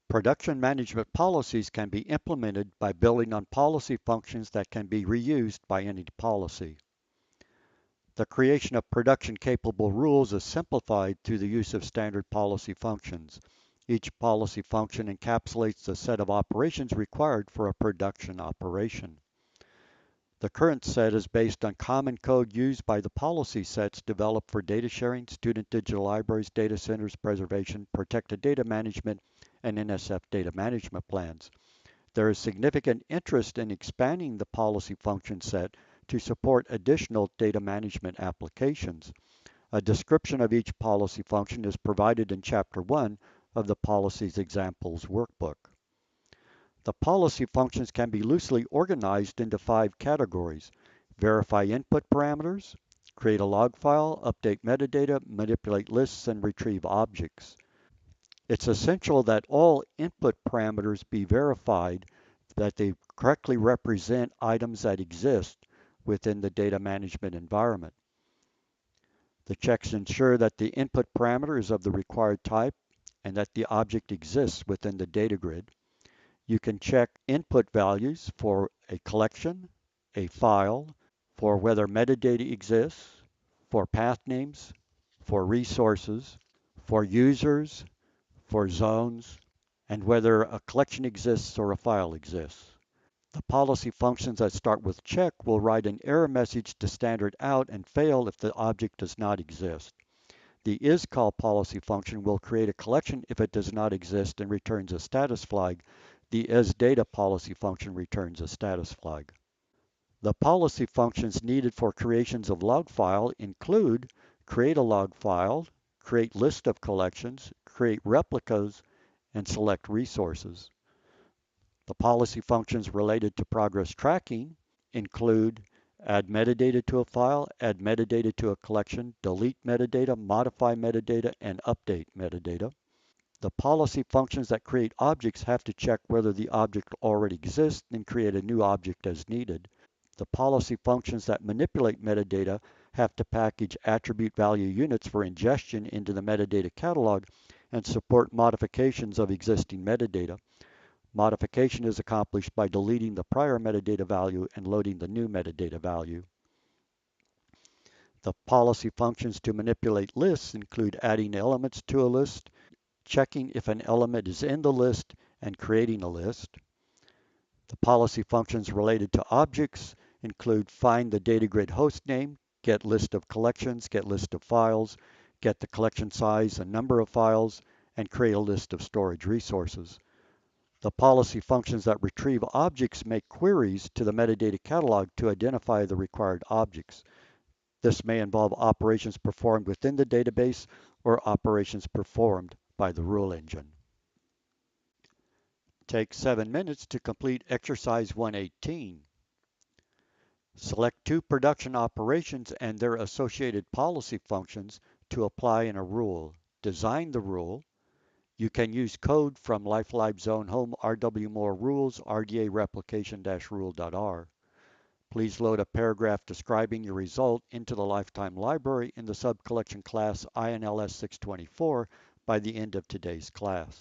Production management policies can be implemented by building on policy functions that can be reused by any policy. The creation of production-capable rules is simplified through the use of standard policy functions. Each policy function encapsulates the set of operations required for a production operation. The current set is based on common code used by the policy sets developed for data sharing, student digital libraries, data centers, preservation, protected data management, and NSF data management plans. There is significant interest in expanding the policy function set to support additional data management applications. A description of each policy function is provided in Chapter 1 of the Policies Examples workbook. The policy functions can be loosely organized into 5 categories: verify input parameters, create a log file, update metadata, manipulate lists, and retrieve objects. It's essential that all input parameters be verified, that they correctly represent items that exist within the data management environment. The checks ensure that the input parameter is of the required type and that the object exists within the data grid. You can check input values for a collection, a file, for whether metadata exists, for path names, for resources, for users, for zones, and whether a collection exists or a file exists. The policy functions that start with check will write an error message to standard out and fail if the object does not exist. The isCall policy function will create a collection if it does not exist and returns a status flag. The isData policy function returns a status flag. The policy functions needed for creations of log file include createLog file, create list of collections, create replicas, and select resources. The policy functions related to progress tracking include add metadata to a file, add metadata to a collection, delete metadata, modify metadata, and update metadata. The policy functions that create objects have to check whether the object already exists and create a new object as needed. The policy functions that manipulate metadata have to package attribute value units for ingestion into the metadata catalog and support modifications of existing metadata. Modification is accomplished by deleting the prior metadata value and loading the new metadata value. The policy functions to manipulate lists include adding elements to a list, checking if an element is in the list, and creating a list. The policy functions related to objects include find the data grid host name, get list of collections, get list of files, get the collection size and number of files, and create a list of storage resources. The policy functions that retrieve objects make queries to the metadata catalog to identify the required objects. This may involve operations performed within the database or operations performed by the rule engine. Take 7 minutes to complete exercise 118. Select 2 production operations and their associated policy functions to apply in a rule. Design the rule. You can use code from LifeLive Zone Home RW More Rules RDA replication-rule.r. Please load a paragraph describing your result into the lifetime library in the subcollection class INLS 624 by the end of today's class.